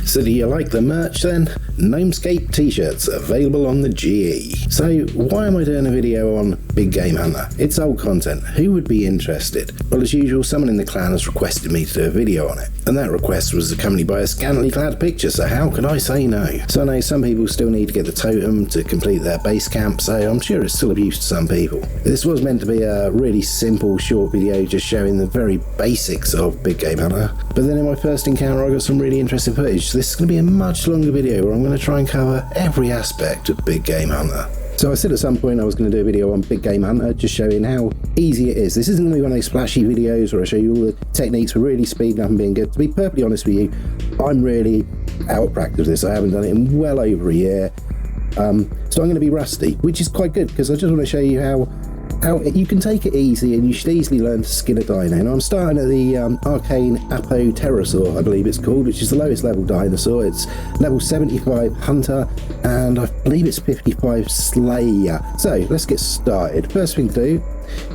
So do you like the merch then? RuneScape t-shirts available on the GE. So why am I doing a video on Big Game Hunter? It's old content. Who would be interested? Well, as usual, someone in the clan has requested me to do a video on it. And that request was accompanied by a scantily clad picture, so how could I say no? So I know some people still need to get the totem to complete their base camp, so I'm sure it's still of use to some people. This was meant to be a really simple short video just showing the very basics of Big Game Hunter. But then in my first encounter I got some really interesting footage. So this is going to be a much longer video where I'm going to try and cover every aspect of Big Game Hunter. So I said at some point I was going to do a video on Big Game Hunter, just showing how easy it is. This isn't going to be one of those splashy videos where I show you all the techniques for really speeding up and being good. To be perfectly honest with you, I'm really out of practice with this. I haven't done it in well over a year. So I'm going to be rusty, which is quite good because I just want to show you how you can take it easy and you should easily learn to skin a dino. Now I'm starting at the Arcane Apo Pterosaur, I believe it's called, which is the lowest level dinosaur. It's level 75 Hunter and I believe it's 55 Slayer. So let's get started. First thing to do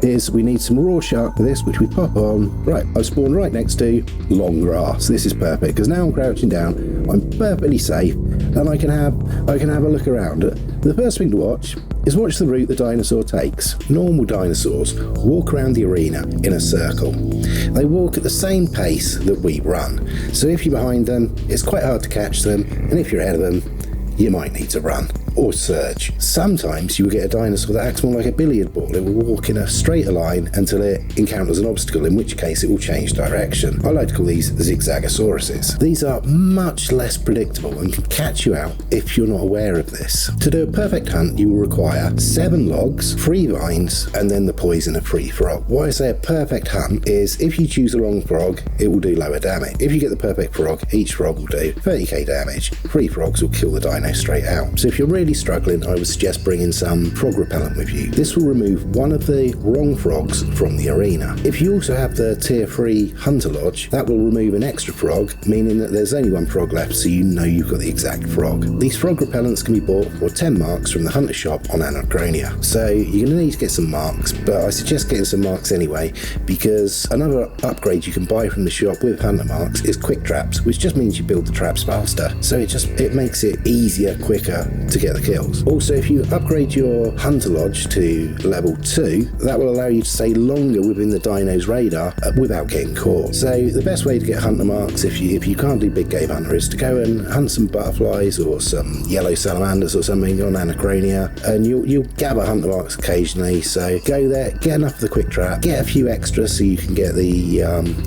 is we need some raw shark for this, which we pop on. Right, I've spawned right next to long grass. This is perfect because now I'm crouching down, I'm perfectly safe, and I can have a look around. The first thing to watch the route the dinosaur takes. Normal dinosaurs walk around the arena in a circle. They walk at the same pace that we run. So if you're behind them, it's quite hard to catch them, and if you're ahead of them, you might need to run or surge. Sometimes you will get a dinosaur that acts more like a billiard ball. It will walk in a straighter line until it encounters an obstacle, in which case it will change direction. I like to call these zigzagosauruses. These are much less predictable and can catch you out if you're not aware of this. To do a perfect hunt, you will require 7 logs, 3 vines, and then the poison of free frog. Why I say a perfect hunt is if you choose the wrong frog, it will do lower damage. If you get the perfect frog, each frog will do 30k damage. 3 frogs will kill the dino straight out. So if you're really struggling, I would suggest bringing some frog repellent with you. This will remove one of the wrong frogs from the arena. If you also have the tier 3 Hunter Lodge, that will remove an extra frog, meaning that there's only 1 frog left, so you know you've got the exact frog. These frog repellents can be bought for 10 marks from the Hunter shop on Anachronia. So you're going to need to get some marks, but I suggest getting some marks anyway, because another upgrade you can buy from the shop with Hunter marks is quick traps, which just means you build the traps faster. So it makes it easier, quicker to get the kills. Also, if you upgrade your Hunter Lodge to level 2, that will allow you to stay longer within the dino's radar without getting caught. So the best way to get Hunter marks, if you can't do Big Game Hunter, is to go and hunt some butterflies or some yellow salamanders or something on Anachronia, and you'll gather Hunter marks occasionally. So go there, get enough of the quick trap, get a few extras so you can get the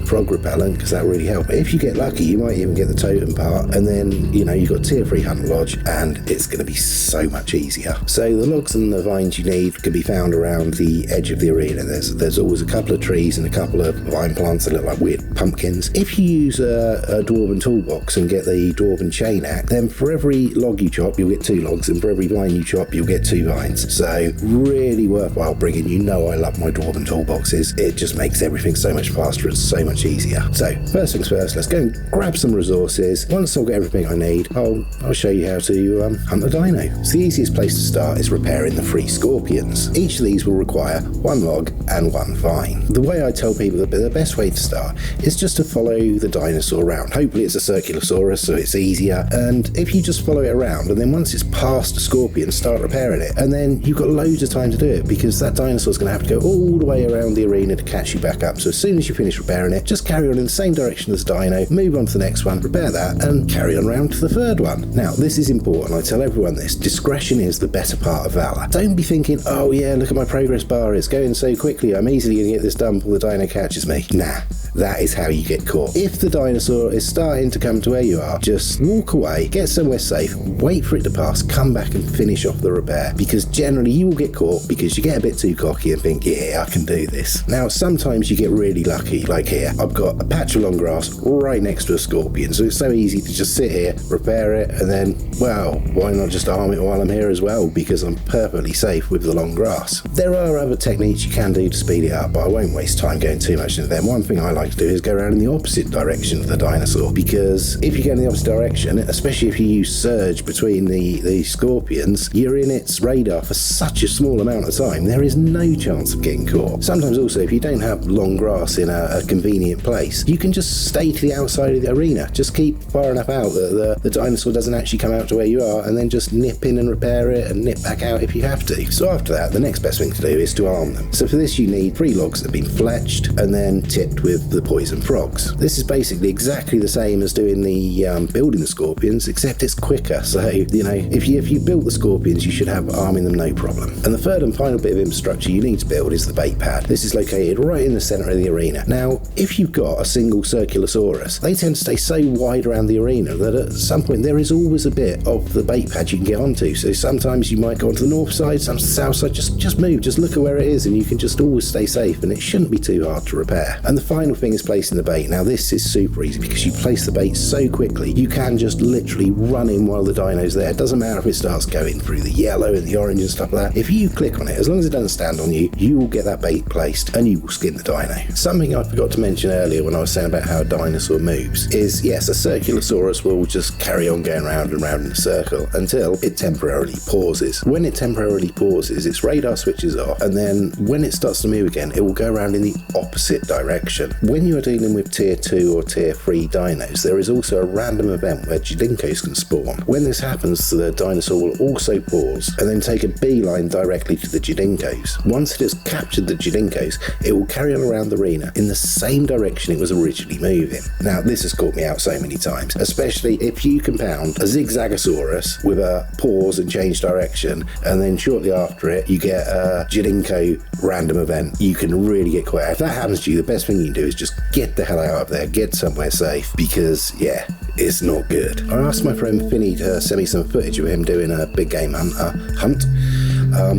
frog repellent, because that will really help. If you get lucky, you might even get the totem part, and then you've got tier 3 Hunter Lodge, and it's going to be so much easier. So the logs and the vines you need can be found around the edge of the arena. There's always a couple of trees and a couple of vine plants that look like weird pumpkins. If you use a dwarven toolbox and get the dwarven chain axe, then for every log you chop you'll get 2 logs, and for every vine you chop you'll get 2 vines. So really worthwhile bringing. I love my dwarven toolboxes. It just makes everything so much faster and so much easier. So first things first, let's go and grab some resources. Once I've got everything I need, I'll show you how to hunt a dino. So the easiest place to start is repairing the 3 scorpions. Each of these will require 1 log and 1 vine. The way I tell people that the best way to start is just to follow the dinosaur around. Hopefully it's a Circulosaurus, so it's easier, and if you just follow it around and then once it's past a scorpion, start repairing it, and then you've got loads of time to do it, because that dinosaur's going to have to go all the way around the arena to catch you back up. So as soon as you finish repairing it, just carry on in the same direction as the dino, move on to the next one, repair that, and carry on around to the 3rd one. Now this is important, I tell everyone this: discretion is the better part of valor. Don't be thinking, oh yeah, look at my progress bar, it's going so quickly, I'm easily going to get this done before the dino catches me. Nah, that is how you get caught. If the dinosaur is starting to come to where you are, just walk away, get somewhere safe, wait for it to pass, come back and finish off the repair, because generally you will get caught because you get a bit too cocky and think, yeah, I can do this. Now sometimes you get really lucky, like here, I've got a patch of long grass right next to a scorpion, so it's so easy to just sit here, repair it, and then, well, why not just arm it while I'm here as well, because I'm perfectly safe with the long grass. There are other techniques you can do to speed it up, but I won't waste time going too much into them. One thing I like to do is go around in the opposite direction of the dinosaur, because if you go in the opposite direction, especially if you use surge between the scorpions, you're in its radar for such a small amount of time, there is no chance of getting caught. Sometimes also, if you don't have long grass in a convenient place, you can just stay to the outside of the arena. Just keep far enough out that the dinosaur doesn't actually come out to where you are, and then just nip in and repair it and nip back out if you have to. So after that, the next best thing to do is to arm them. So for this you need 3 logs that have been fletched and then tipped with the poison frogs. This is basically exactly the same as doing the building the scorpions, except it's quicker. So, you know, if you build the scorpions, you should have arming them no problem. And the third and final bit of infrastructure you need to build is the bait pad. This is located right in the center of the arena. Now, if you've got a single Circulosaurus, they tend to stay so wide around the arena that at some point there is always a bit of the bait pad you can get onto. So sometimes you might go onto the north side, some to the south side, just move, just look at where it is, and you can just always stay safe, and it shouldn't be too hard to repair. And the final thing is placing the bait. Now this is super easy because you place the bait so quickly, you can just literally run in while the dino's there. It doesn't matter if it starts going through the yellow and the orange and stuff like that. If you click on it, as long as it doesn't stand on you, you will get that bait placed and you will skin the dino. Something I forgot to mention earlier when I was saying about how a dinosaur moves is, yes, a Circulosaurus will just carry on going round and round in a circle until it temporarily pauses. When it temporarily pauses, its radar switches off, and then when it starts to move again, it will go around in the opposite direction. When you are dealing with tier 2 or tier 3 dinos, there is also a random event where Jidinkos can spawn. When this happens, the dinosaur will also pause and then take a beeline directly to the Jidinkos. Once it has captured the Jidinkos, it will carry on around the arena in the same direction it was originally moving. Now, this has caught me out so many times, especially if you compound a Zigzagosaurus with a pause and change direction, and then shortly after it, you get a Jidinko random event. You can really get caught out. If that happens to you, the best thing you can do is just get the hell out of there, get somewhere safe, because, yeah, it's not good. I asked my friend Finny to send me some footage of him doing a big game hunt,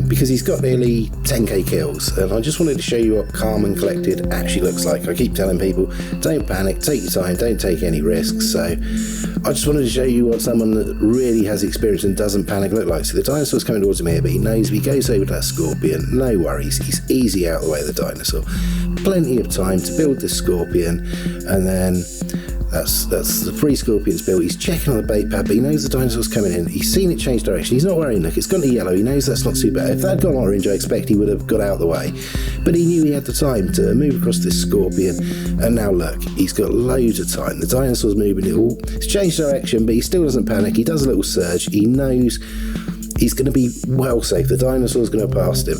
because he's got nearly 10k kills, and I just wanted to show you what calm and collected actually looks like. I keep telling people, don't panic, take your time, don't take any risks, so I just wanted to show you what someone that really has experience and doesn't panic look like. So the dinosaur's coming towards him here, but he knows if he goes over to that scorpion, no worries, he's easy out of the way of the dinosaur. Plenty of time to build this scorpion, and then that's the 3 scorpions built. He's checking on the bait pad, but he knows the dinosaur's coming in. He's seen it change direction. He's not worrying. Look, it's gone to yellow. He knows that's not too bad. If that had gone orange, I expect he would have got out of the way. But he knew he had the time to move across this scorpion. And now look, he's got loads of time. The dinosaur's moving it all. It's changed direction, but he still doesn't panic. He does a little surge. He knows he's going to be well safe. The dinosaur's going to pass him.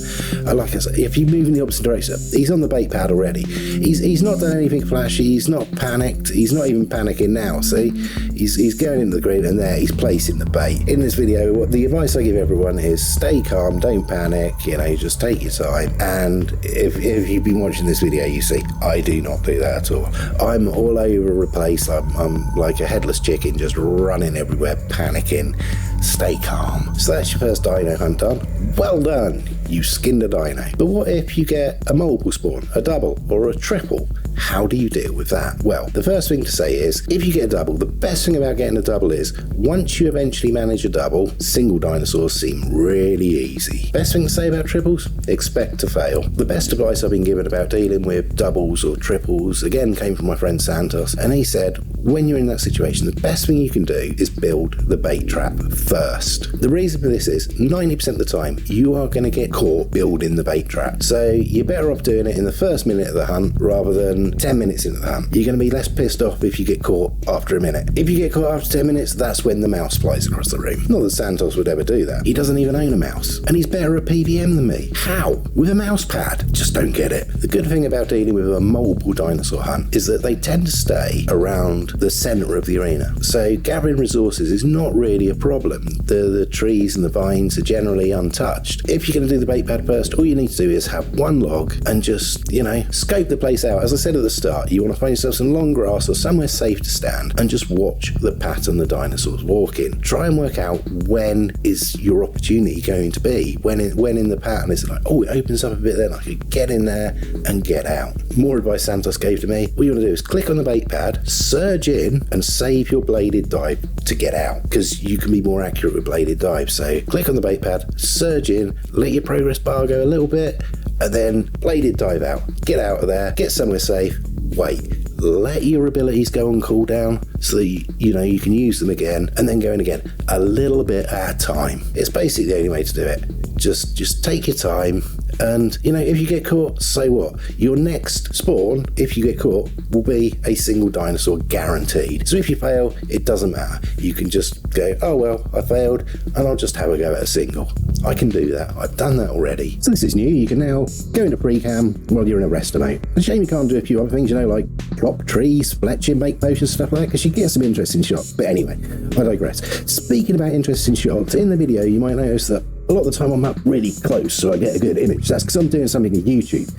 Like I said, if you move in the opposite direction, he's on the bait pad already. He's not done anything flashy. He's not panicked. He's not even panicking now. See, he's going into the green, and there he's placing the bait. In this video, what the advice I give everyone is stay calm, don't panic. You know, just take your time. And if you've been watching this video, you see I do not do that at all. I'm all over the place. I'm like a headless chicken, just running everywhere, panicking. Stay calm. So that's your first dino hunt done. Well done, you skinned a dino. But what if you get a multiple spawn, a double, or a triple? How do you deal with that? Well, the first thing to say is, if you get a double, the best thing about getting a double is, once you eventually manage a double, single dinosaurs seem really easy. Best thing to say about triples? Expect to fail. The best advice I've been given about dealing with doubles or triples, again, came from my friend Santos, and he said, when you're in that situation, the best thing you can do is build the bait trap first. The reason for this is, 90% of the time, you are going to get caught building the bait trap. So you're better off doing it in the first minute of the hunt rather than 10 minutes into the hunt. You're going to be less pissed off if you get caught after a minute. If you get caught after 10 minutes, that's when the mouse flies across the room. Not that Santos would ever do that. He doesn't even own a mouse. And he's better at PvM than me. How? With a mouse pad? Just don't get it. The good thing about dealing with a multiple dinosaur hunt is that they tend to stay around the center of the arena. So gathering resources is not really a problem. The trees and the vines are generally untouched. If you're going to do the bait pad first, all you need to do is have one log and just, you know, scope the place out. As I said at the start, you want to find yourself some long grass or somewhere safe to stand and just watch the pattern the dinosaurs walk in. Try and work out when is your opportunity going to be. When in the pattern it's like, oh, it opens up a bit, then I could get in there and get out. More advice Santos gave to me, what you want to do is click on the bait pad, surge in and save your bladed dive to get out, because you can be more accurate with bladed dive. So click on the bait pad, surge in, let your progress bar go a little bit, and then bladed dive out. Get out of there, get somewhere safe, wait. Let your abilities go on cooldown so that you can use them again, and then go in again a little bit at a time. It's basically the only way to do it. Just take your time, and if you get caught, so what? Your next spawn, if you get caught, will be a single dinosaur guaranteed. So if you fail, it doesn't matter. You can just go, oh well, I failed, and I'll just have a go at a single. I can do that. I've done that already. So this is new. You can now go into pre-cam while you're in a rest mode. It's a shame you can't do a few other things, like plop trees, fletching, make potions, stuff like that, because you get some interesting shots. But anyway, I digress. Speaking about interesting shots, in the video you might notice that a lot of the time I'm up really close so I get a good image. That's because I'm doing something on YouTube.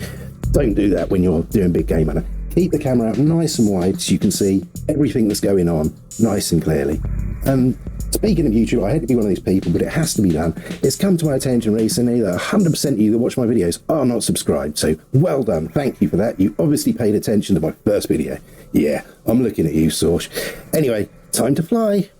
Don't do that when you're doing Big Game Hunter. Keep the camera out nice and wide so you can see everything that's going on nice and clearly. Speaking of YouTube, I hate to be one of these people, but it has to be done. It's come to my attention recently that 100% of you that watch my videos are not subscribed. So well done. Thank you for that. You obviously paid attention to my first video. Yeah, I'm looking at you, Sorsh. Anyway, time to fly.